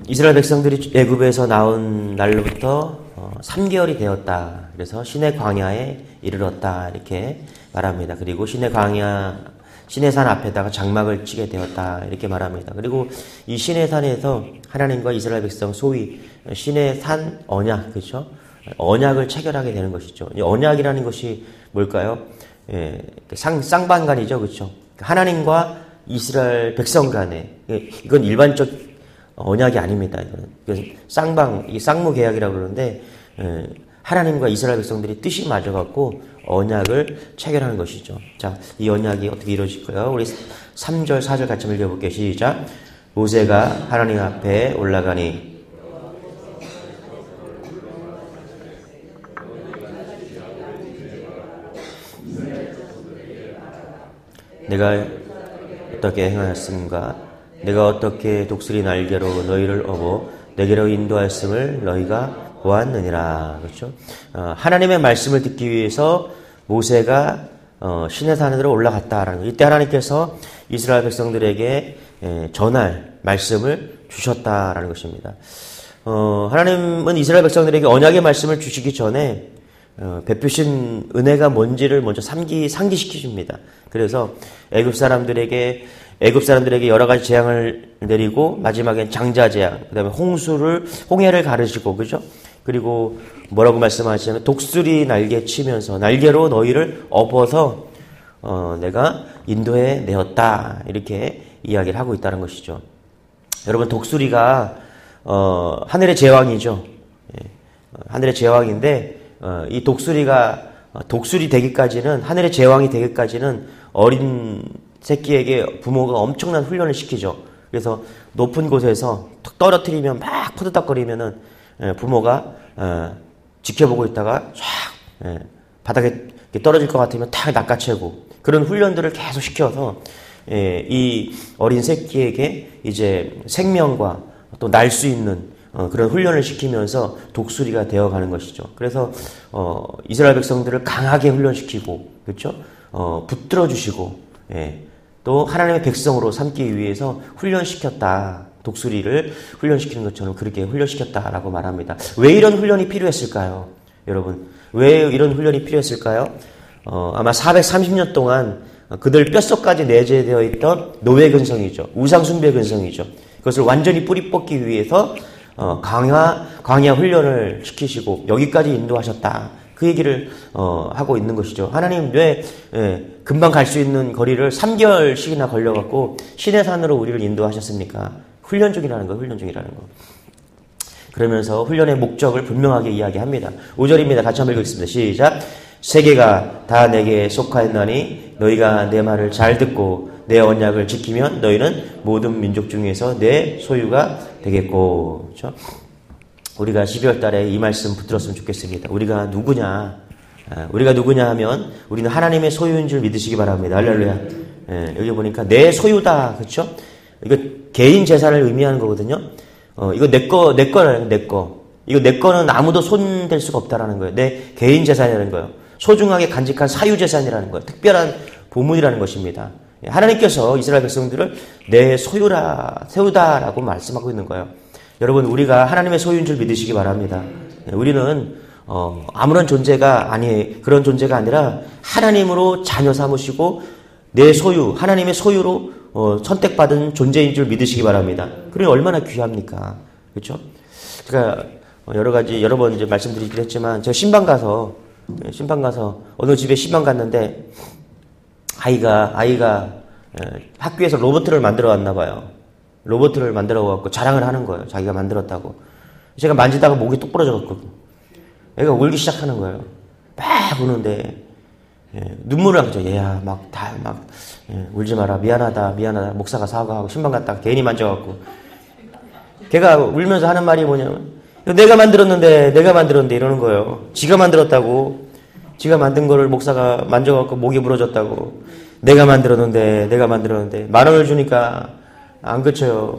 이스라엘 백성들이 애굽에서 나온 날로부터 3개월이 되었다. 그래서 시내 광야에 이르렀다. 이렇게 말합니다. 그리고 시내산 앞에다가 장막을 치게 되었다. 이렇게 말합니다. 그리고 이 시내산에서 하나님과 이스라엘 백성 소위 시내산 언약, 그렇죠? 언약을 체결하게 되는 것이죠. 이 언약이라는 것이 뭘까요? 예, 쌍방간이죠, 그렇죠? 하나님과 이스라엘 백성 간에, 이건 일반적 언약이 아닙니다. 이건 이 쌍무 계약이라고 그러는데, 하나님과 이스라엘 백성들이 뜻이 맞아갖고 언약을 체결하는 것이죠. 자, 이 언약이 어떻게 이루어질까요? 우리 3절, 4절 같이 읽어볼게요. 시작. 모세가 하나님 앞에 올라가니 내가 어떻게 행하였음과 내가 어떻게 독수리 날개로 너희를 업어 내게로 인도하였음을 너희가 보았느니라. 그렇죠? 하나님의 말씀을 듣기 위해서 모세가 시내산으로 올라갔다라는 거. 이때 하나님께서 이스라엘 백성들에게 전할 말씀을 주셨다라는 것입니다. 하나님은 이스라엘 백성들에게 언약의 말씀을 주시기 전에 베푸신 은혜가 뭔지를 먼저 상기시켜 줍니다. 그래서 애굽 사람들에게 여러 가지 재앙을 내리고 마지막엔 장자 재앙, 그다음에 홍해를 가르시고, 그죠? 그리고 뭐라고 말씀하시냐면 독수리 날개 치면서 날개로 너희를 업어서 내가 인도해 내었다, 이렇게 이야기를 하고 있다는 것이죠. 여러분, 독수리가 하늘의 제왕이죠. 하늘의 제왕인데 이 독수리 되기까지는, 하늘의 제왕이 되기까지는 어린 새끼에게 부모가 엄청난 훈련을 시키죠. 그래서 높은 곳에서 툭 떨어뜨리면 막 포드닥거리면은 부모가 지켜보고 있다가 쫙 바닥에 떨어질 것 같으면 탁 낚아채고, 그런 훈련들을 계속 시켜서 이 어린 새끼에게 이제 생명과 또 날 수 있는 그런 훈련을 시키면서 독수리가 되어가는 것이죠. 그래서 이스라엘 백성들을 강하게 훈련시키고, 그렇죠? 붙들어 주시고, 또 하나님의 백성으로 삼기 위해서 훈련시켰다. 독수리를 훈련시키는 것처럼 그렇게 훈련시켰다라고 말합니다. 왜 이런 훈련이 필요했을까요? 여러분, 왜 이런 훈련이 필요했을까요? 아마 430년 동안 그들 뼛속까지 내재되어 있던 노예 근성이죠. 우상 숭배 근성이죠. 그것을 완전히 뿌리 뽑기 위해서 광야 훈련을 시키시고 여기까지 인도하셨다. 그 얘기를 하고 있는 것이죠. 하나님 왜 금방 갈 수 있는 거리를 3개월씩이나 걸려갖고 시내산으로 우리를 인도하셨습니까? 훈련 중이라는 거, 훈련 중이라는 거. 그러면서 훈련의 목적을 분명하게 이야기합니다. 5절입니다. 같이 한번 읽겠습니다. 시작. 세계가 다 내게 속하였나니 너희가 내 말을 잘 듣고 내 언약을 지키면 너희는 모든 민족 중에서 내 소유가 되겠고. 그렇죠? 우리가 12월 달에 이 말씀 붙들었으면 좋겠습니다. 우리가 누구냐 하면 우리는 하나님의 소유인 줄 믿으시기 바랍니다. 할렐루야. 여기 보니까 내 소유다. 그렇죠? 이거 개인 재산을 의미하는 거거든요. 이거 내 거라는 내 거. 이거 내 거는 아무도 손댈 수가 없다라는 거예요. 내 개인 재산이라는 거예요. 소중하게 간직한 사유 재산이라는 거예요. 특별한 보물이라는 것입니다. 하나님께서 이스라엘 백성들을 내 소유다라고 말씀하고 있는 거예요. 여러분, 우리가 하나님의 소유인 줄 믿으시기 바랍니다. 우리는 아무런 그런 존재가 아니라 하나님으로 자녀 삼으시고 내 소유, 하나님의 소유로 선택받은 존재인 줄 믿으시기 바랍니다. 그러니 얼마나 귀합니까? 그렇죠? 제가 여러 번 이제 말씀드리긴 했지만, 제가 신방 가서 어느 집에 신방 갔는데 아이가 학교에서 로봇을 만들어 왔나 봐요. 로봇을 만들어 갖고 자랑을 하는 거예요. 자기가 만들었다고. 제가 만지다가 목이 똑 부러져갖거든요. 애가 울기 시작하는 거예요. 막 우는데 눈물을 나죠. 얘야 울지 마라. 미안하다. 목사가 사과하고 신방 갔다가 괜히 만져갖고. 걔가 울면서 하는 말이 뭐냐면 내가 만들었는데 이러는 거예요. 지가 만들었다고. 지가 만든 거를 목사가 만져갖고 목이 부러졌다고. 내가 만들었는데 10,000원을 주니까 안 그쳐요.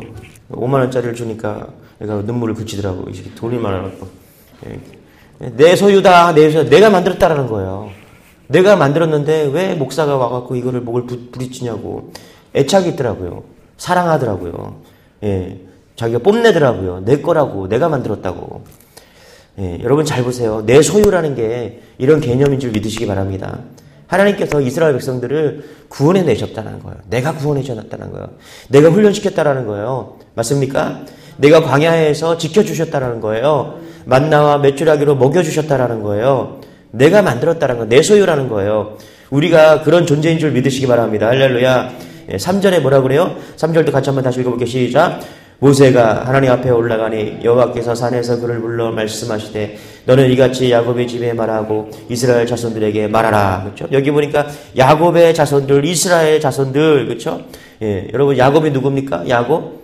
50,000원짜리를 주니까 얘가 눈물을 그치더라고. 이렇게 돈이 많아갖고. 내 소유다. 내가 만들었다라는 거예요. 내가 만들었는데 왜 목사가 와갖고 이거를 목을 부딪히냐고. 애착이 있더라고요. 사랑하더라고요. 자기가 뽐내더라고요. 내 거라고, 내가 만들었다고. 예, 여러분 잘 보세요. 내 소유라는 게 이런 개념인 줄 믿으시기 바랍니다. 하나님께서 이스라엘 백성들을 구원해 내셨다는 거예요. 내가 구원해 주셨다는 거예요. 내가 훈련시켰다라는 거예요. 맞습니까? 내가 광야에서 지켜주셨다라는 거예요. 만나와 메추라기로 먹여주셨다라는 거예요. 내가 만들었다는 거, 내 소유라는 거예요. 우리가 그런 존재인 줄 믿으시기 바랍니다. 할렐루야. 3절에 뭐라 그래요? 3절도 같이 한번 다시 읽어볼게요. 시작. 모세가 하나님 앞에 올라가니 여호와께서 산에서 그를 불러 말씀하시되 너는 이같이 야곱의 집에 말하고 이스라엘 자손들에게 말하라. 그렇죠? 여기 보니까 야곱의 자손들, 이스라엘 자손들, 그렇죠? 예, 여러분 야곱이 누굽니까? 야곱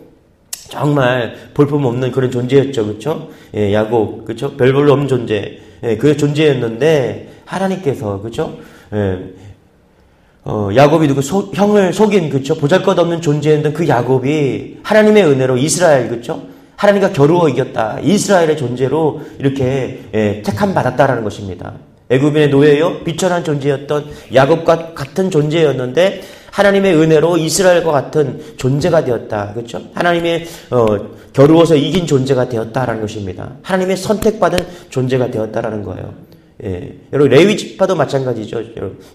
정말 볼품없는 그런 존재였죠, 그렇죠? 예, 야곱, 그렇죠? 별볼로 없는 존재, 예, 그 존재였는데 하나님께서, 그렇죠? 예, 야곱이 누구 형을 속인, 그쵸? 보잘것없는 존재였던 그 야곱이 하나님의 은혜로 이스라엘, 그쵸? 하나님과 겨루어 이겼다. 이스라엘의 존재로 이렇게 택함 받았다라는 것입니다. 애굽인의 노예요? 비천한 존재였던 야곱과 같은 존재였는데 하나님의 은혜로 이스라엘과 같은 존재가 되었다. 그렇죠? 하나님의 겨루어서 이긴 존재가 되었다라는 것입니다. 하나님의 선택받은 존재가 되었다라는 거예요. 예, 여러분 레위 지파도 마찬가지죠.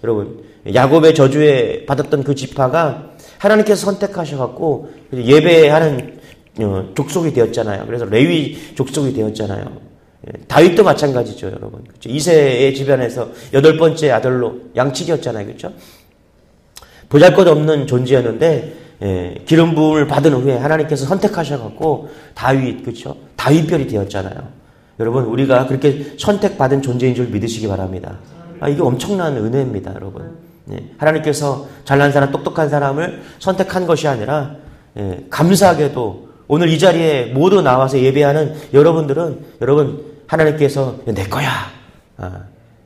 여러분 야곱의 저주에 받았던 그 지파가 하나님께서 선택하셔갖고 예배하는 족속이 되었잖아요. 그래서 레위 족속이 되었잖아요. 예, 다윗도 마찬가지죠, 여러분. 그렇죠? 이새의 집안에서 8번째 아들로 양치기였잖아요, 그렇죠? 보잘것없는 존재였는데 예, 기름 부음을 받은 후에 하나님께서 선택하셔갖고 다윗, 그렇죠? 다윗별이 되었잖아요. 여러분 우리가 그렇게 선택받은 존재인 줄 믿으시기 바랍니다. 이게 엄청난 은혜입니다, 여러분. 예, 하나님께서 잘난 사람, 똑똑한 사람을 선택한 것이 아니라 예, 감사하게도 오늘 이 자리에 모두 나와서 예배하는 여러분들은 여러분 하나님께서 내 거야.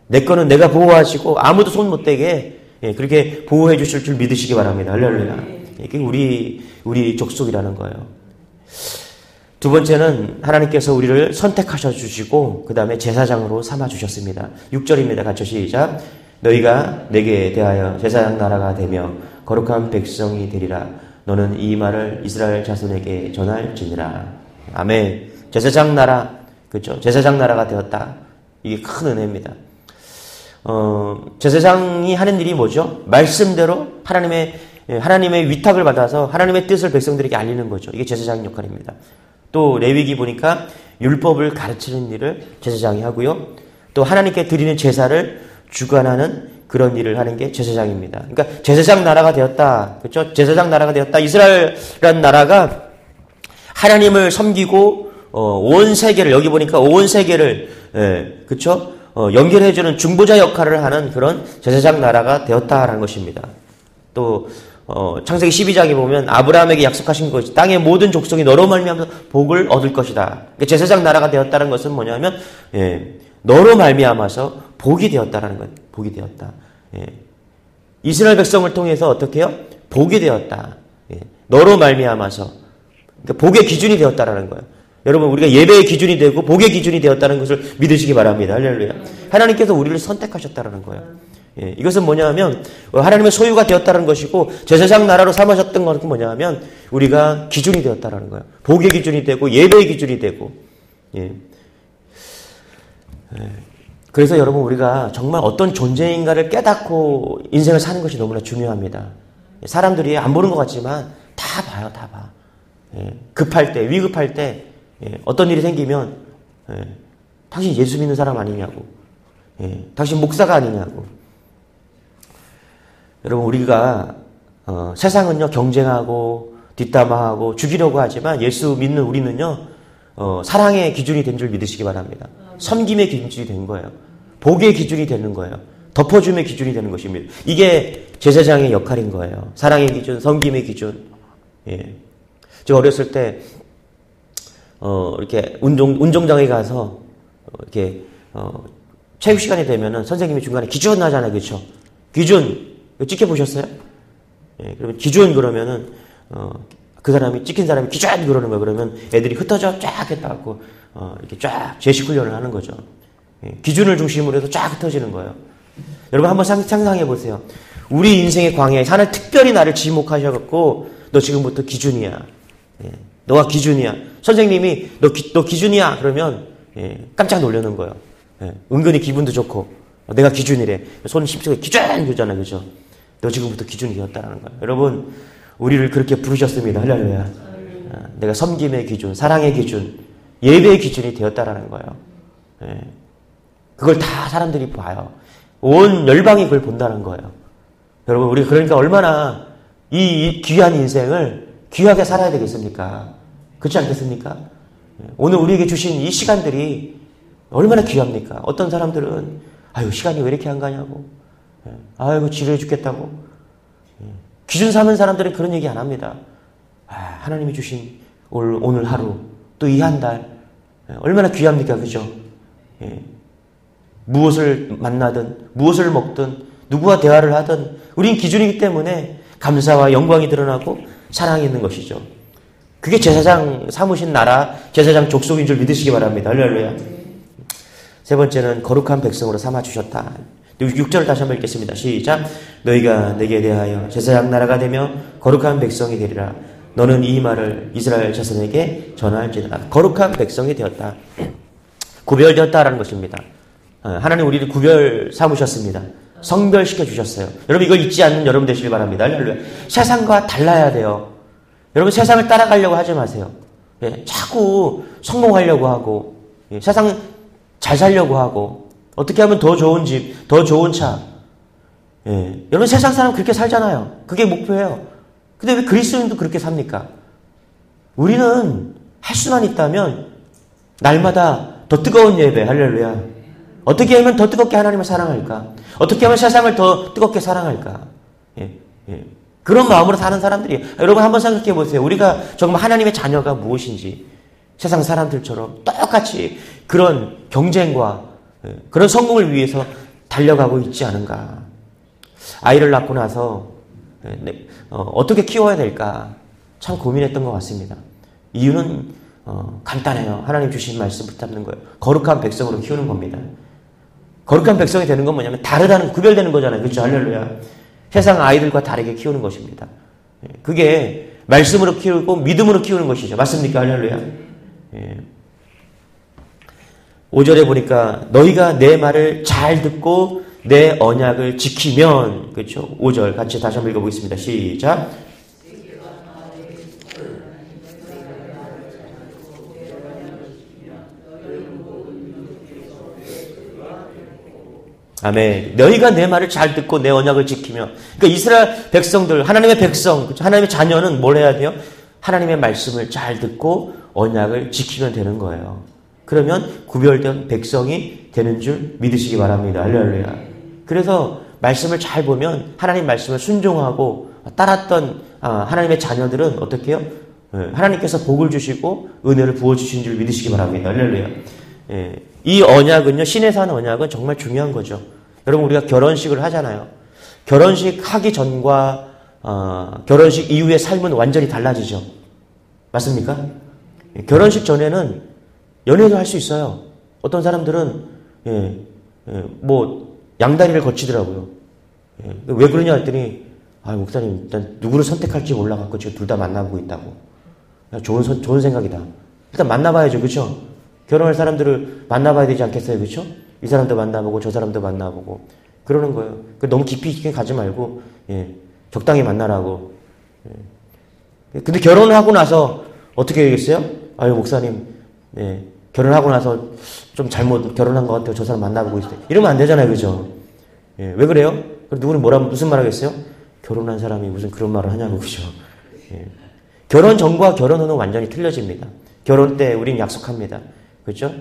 내 거는 내가 보호하시고 아무도 손 못 대게 예, 그렇게 보호해 주실 줄 믿으시기 바랍니다. 할렐루야. 이게 우리 족속이라는 거예요. 두 번째는 하나님께서 우리를 선택하셔 주시고 그 다음에 제사장으로 삼아 주셨습니다. 6절입니다. 같이 시작. 너희가 내게 대하여 제사장 나라가 되며 거룩한 백성이 되리라. 너는 이 말을 이스라엘 자손에게 전할지니라. 아멘. 제사장 나라, 그렇죠? 제사장 나라가 되었다. 이게 큰 은혜입니다. 제사장이 하는 일이 뭐죠? 말씀대로 하나님의 위탁을 받아서 하나님의 뜻을 백성들에게 알리는 거죠. 이게 제사장 역할입니다. 또 레위기 보니까 율법을 가르치는 일을 제사장이 하고요. 또 하나님께 드리는 제사를 주관하는 그런 일을 하는 게 제사장입니다. 그러니까 제사장 나라가 되었다. 그렇죠? 제사장 나라가 되었다. 이스라엘이라는 나라가 하나님을 섬기고 온 세계를 여기 보니까 온 세계를 그렇죠? 연결해주는 중보자 역할을 하는 그런 제사장 나라가 되었다라는 것입니다. 또 창세기 12장에 보면 아브라함에게 약속하신 것이 땅의 모든 족속이 너로 말미암아서 복을 얻을 것이다. 그러니까 제사장 나라가 되었다는 것은 뭐냐면 너로 말미암아서 복이 되었다라는 것. 복이 되었다. 예. 이스라엘 백성을 통해서 어떻게 해요? 복이 되었다. 예. 너로 말미암아서 그러니까 복의 기준이 되었다라는 거예요. 여러분 우리가 예배의 기준이 되고 복의 기준이 되었다는 것을 믿으시기 바랍니다. 할렐루야. 하나님께서 우리를 선택하셨다라는 거예요. 예, 이것은 뭐냐면 하나님의 소유가 되었다는 것이고 제사장 나라로 삼으셨던 것은 뭐냐면 우리가 기준이 되었다는 거예요. 복의 기준이 되고 예배의 기준이 되고 예. 그래서 여러분 우리가 정말 어떤 존재인가를 깨닫고 인생을 사는 것이 너무나 중요합니다. 사람들이 안 보는 것 같지만 다 봐요. 다 봐. 예, 급할 때 위급할 때 어떤 일이 생기면 당신 예수 믿는 사람 아니냐고 당신 목사가 아니냐고 여러분 우리가 세상은요 경쟁하고 뒷담화하고 죽이려고 하지만 예수 믿는 우리는요 사랑의 기준이 된 줄 믿으시기 바랍니다. 섬김의 기준이 된 거예요. 복의 기준이 되는 거예요. 덮어줌의 기준이 되는 것입니다. 이게 제사장의 역할인 거예요. 사랑의 기준, 섬김의 기준. 예. 제가 어렸을 때 이렇게 운동장에 가서 이렇게 체육 시간이 되면은 선생님이 중간에 기준 하잖아요, 그렇죠? 기준 찍혀 보셨어요? 예, 그러면 기준 그러면은 그 사람이 찍힌 사람이 기준 그러는 거예요. 그러면 애들이 흩어져 쫙 했다고 이렇게 쫙 제식 훈련을 하는 거죠. 예, 기준을 중심으로 해서 쫙 흩어지는 거예요. 여러분 한번 상상해 보세요. 우리 인생의 광야에 하나님 특별히 나를 지목하셔갖고 너 지금부터 기준이야. 예, 너가 기준이야. 선생님이 너 기준이야. 그러면 깜짝 놀라는 거예요. 은근히 기분도 좋고 내가 기준이래. 손 심지어 기준 그러잖아요. 그죠? 너 지금부터 기준이 되었다라는 거예요. 여러분 우리를 그렇게 부르셨습니다. 할렐루야. 내가 섬김의 기준, 사랑의 기준, 예배의 기준이 되었다라는 거예요. 그걸 다 사람들이 봐요. 온 열방이 그걸 본다는 거예요. 여러분 우리 그러니까 얼마나 이 귀한 인생을 귀하게 살아야 되겠습니까? 그렇지 않겠습니까? 오늘 우리에게 주신 이 시간들이 얼마나 귀합니까? 어떤 사람들은 아유 시간이 왜 이렇게 안 가냐고, 아이고 지루해 죽겠다고. 기준 삼은 사람들은 그런 얘기 안 합니다. 하나님이 주신 오늘 하루 또 이 한 달 얼마나 귀합니까? 그죠? 무엇을 만나든 무엇을 먹든 누구와 대화를 하든 우린 기준이기 때문에 감사와 영광이 드러나고 사랑이 있는 것이죠. 그게 제사장 삼으신 나라, 제사장 족속인 줄 믿으시기 바랍니다. 할렐루야. 세 번째는 거룩한 백성으로 삼아주셨다. 6절을 다시 한번 읽겠습니다. 시작. 너희가 내게 대하여 제사장 나라가 되며 거룩한 백성이 되리라. 너는 이 말을 이스라엘 자손에게 전할지니라. 거룩한 백성이 되었다. 구별되었다라는 것입니다. 하나님 우리를 구별 삼으셨습니다. 성별시켜 주셨어요. 여러분 이걸 잊지 않는 여러분 되시길 바랍니다. 할렐루야. 세상과 달라야 돼요. 여러분 세상을 따라가려고 하지 마세요. 자꾸 성공하려고 하고 세상 잘 살려고 하고 어떻게 하면 더 좋은 집, 더 좋은 차. 여러분 세상 사람 그렇게 살잖아요. 그게 목표예요. 근데 왜 그리스도인도 그렇게 삽니까? 우리는 할 수만 있다면 날마다 더 뜨거운 예배, 할렐루야. 어떻게 하면 더 뜨겁게 하나님을 사랑할까? 어떻게 하면 세상을 더 뜨겁게 사랑할까? 그런 마음으로 사는 사람들이 여러분 한번 생각해 보세요. 우리가 정말 하나님의 자녀가 무엇인지 세상 사람들처럼 똑같이 그런 경쟁과 그런 성공을 위해서 달려가고 있지 않은가? 아이를 낳고 나서 어떻게 키워야 될까? 참 고민했던 것 같습니다. 이유는 간단해요. 하나님 주신 말씀 붙잡는 거예요. 거룩한 백성으로 키우는 겁니다. 거룩한 백성이 되는 건 뭐냐면 다르다는 구별되는 거잖아요. 그렇죠? 할렐루야. 세상 아이들과 다르게 키우는 것입니다. 그게 말씀으로 키우고 믿음으로 키우는 것이죠. 맞습니까? 할렐루야. 5절에 보니까 너희가 내 말을 잘 듣고 내 언약을 지키면, 그렇죠? 5절 같이 다시 한번 읽어보겠습니다. 시작. 아멘. 너희가 내 말을 잘 듣고 내 언약을 지키며. 그러니까 이스라엘 백성들, 하나님의 백성, 그렇죠? 하나님의 자녀는 뭘 해야 돼요? 하나님의 말씀을 잘 듣고 언약을 지키면 되는 거예요. 그러면 구별된 백성이 되는 줄 믿으시기 바랍니다. 할렐루야. 그래서 말씀을 잘 보면 하나님 말씀을 순종하고 따랐던 하나님의 자녀들은 어떻게 해요? 하나님께서 복을 주시고 은혜를 부어주신 줄 믿으시기 바랍니다. 할렐루야. 이 언약은요, 신에서 하는 언약은 정말 중요한 거죠. 여러분, 우리가 결혼식을 하잖아요. 결혼식 하기 전과 결혼식 이후의 삶은 완전히 달라지죠. 맞습니까? 결혼식 전에는 연애도 할 수 있어요. 어떤 사람들은 뭐 양다리를 거치더라고요. 왜 그러냐 했더니 목사님 일단 누구를 선택할지 몰라갖고 지금 둘 다 만나보고 있다고. 좋은 생각이다. 일단 만나봐야죠. 그렇죠? 결혼할 사람들을 만나봐야 되지 않겠어요? 그렇죠? 이 사람도 만나보고 저 사람도 만나보고 그러는 거예요. 너무 깊이 있게 가지 말고 적당히 만나라고. 근데 결혼하고 나서 어떻게 되겠어요? 목사님 결혼하고 나서 좀 잘못 결혼한 것 같아요. 저 사람 만나보고 있어요. 이러면 안 되잖아요. 그죠? 왜 그래요? 그럼 누구는 무슨 말 하겠어요? 결혼한 사람이 무슨 그런 말을 하냐고. 그죠? 결혼 전과 결혼 후는 완전히 틀려집니다. 결혼 때 우린 약속합니다. 그렇죠?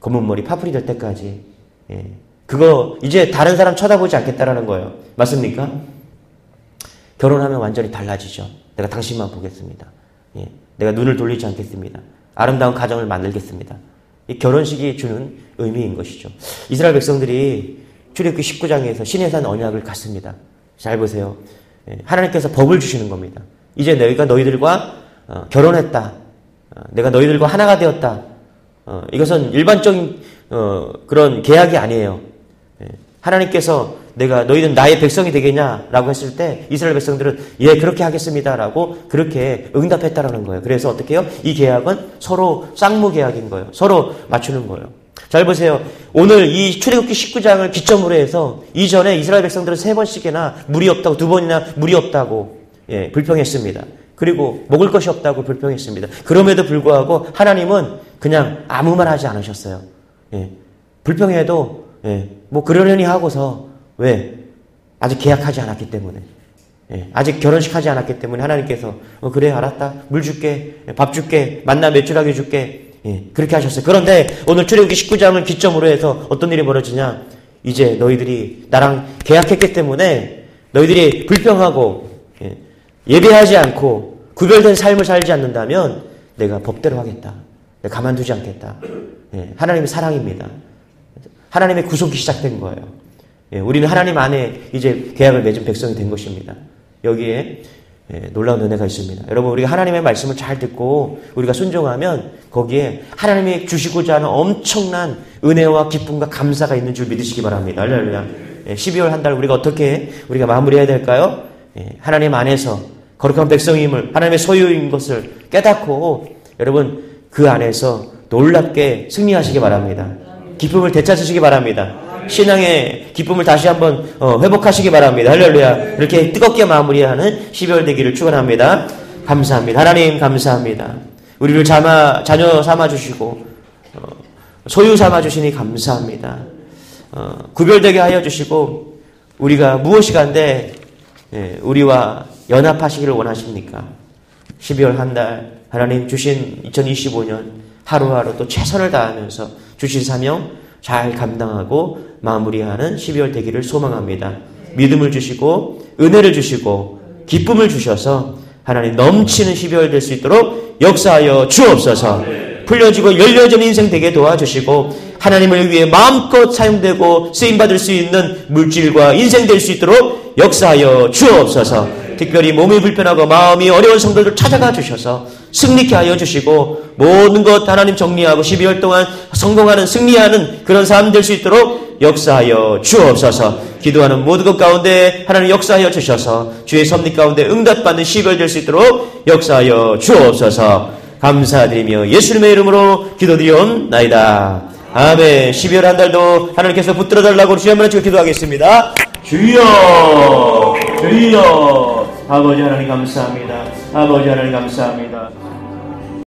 검은 머리 파풀이 될 때까지. 그거 이제 다른 사람 쳐다보지 않겠다라는 거예요. 맞습니까? 결혼하면 완전히 달라지죠. 내가 당신만 보겠습니다. 내가 눈을 돌리지 않겠습니다. 아름다운 가정을 만들겠습니다. 이 결혼식이 주는 의미인 것이죠. 이스라엘 백성들이 출애굽기 19장에서 신의 산 언약을 갖습니다. 잘 보세요. 하나님께서 법을 주시는 겁니다. 이제 너희가 너희들과 결혼했다. 내가 너희들과 하나가 되었다. 이것은 일반적인 그런 계약이 아니에요. 하나님께서 내가 너희는 나의 백성이 되겠냐라고 했을 때 이스라엘 백성들은 예 그렇게 하겠습니다라고 그렇게 응답했다라는 거예요. 그래서 어떻게 해요? 이 계약은 서로 쌍무 계약인 거예요. 서로 맞추는 거예요. 잘 보세요. 오늘 이 출애굽기 19장을 기점으로 해서 이전에 이스라엘 백성들은 3번씩이나 물이 없다고 2번이나 물이 없다고 예, 불평했습니다. 그리고 먹을 것이 없다고 불평했습니다. 그럼에도 불구하고 하나님은 그냥 아무 말 하지 않으셨어요. 예, 불평해도 예, 뭐 그러려니 하고서 왜? 아직 계약하지 않았기 때문에 예, 아직 결혼식 하지 않았기 때문에 하나님께서 그래 알았다. 물 줄게. 밥 줄게. 만나 매출하게 줄게. 예, 그렇게 하셨어요. 그런데 오늘 출애굽기 19장을 기점으로 해서 어떤 일이 벌어지냐? 이제 너희들이 나랑 계약했기 때문에 너희들이 불평하고 예, 예배하지 않고 구별된 삶을 살지 않는다면 내가 법대로 하겠다. 내가 가만두지 않겠다. 예, 하나님의 사랑입니다. 하나님의 구속이 시작된 거예요. 예, 우리는 하나님 안에 이제 계약을 맺은 백성이 된 것입니다. 여기에 예, 놀라운 은혜가 있습니다. 여러분 우리가 하나님의 말씀을 잘 듣고 우리가 순종하면 거기에 하나님이 주시고자 하는 엄청난 은혜와 기쁨과 감사가 있는 줄 믿으시기 바랍니다. 할렐루야. 예, 12월 한 달 우리가 어떻게 우리가 마무리해야 될까요? 예, 하나님 안에서 거룩한 백성임을 하나님의 소유인 것을 깨닫고 여러분 그 안에서 놀랍게 승리하시기 바랍니다. 기쁨을 되찾으시기 바랍니다. 신앙의 기쁨을 다시 한번 회복하시기 바랍니다. 할렐루야. 이렇게 뜨겁게 마무리하는 12월 되기를 축원합니다. 감사합니다. 하나님 감사합니다. 우리를 자녀 삼아주시고 소유 삼아주시니 감사합니다. 구별되게 하여 주시고 우리가 무엇이 간데 우리와 연합하시기를 원하십니까? 12월 한 달 하나님 주신 2025년 하루하루 또 최선을 다하면서 주신 사명 잘 감당하고 마무리하는 12월 되기를 소망합니다. 믿음을 주시고 은혜를 주시고 기쁨을 주셔서 하나님 넘치는 12월 될 수 있도록 역사하여 주옵소서. 풀려지고 열려진 인생 되게 도와주시고 하나님을 위해 마음껏 사용되고 쓰임받을 수 있는 물질과 인생 될 수 있도록 역사하여 주옵소서. 특별히 몸이 불편하고 마음이 어려운 성도들 찾아가 주셔서 승리케 하여 주시고 모든 것 하나님 정리하고 12월 동안 성공하는 승리하는 그런 삶 될 수 있도록 역사하여 주옵소서. 기도하는 모든 것 가운데 하나님 역사하여 주셔서 주의 섭리 가운데 응답받는 12월 될 수 있도록 역사하여 주옵소서. 감사드리며 예수님의 이름으로 기도드리옵나이다. 아멘. 12월 한 달도 하나님께서 붙들어 달라고 주여 한번 찍어 기도하겠습니다. 주여 주여. 아버지 하나님 감사합니다. 아버지 하나님 감사합니다.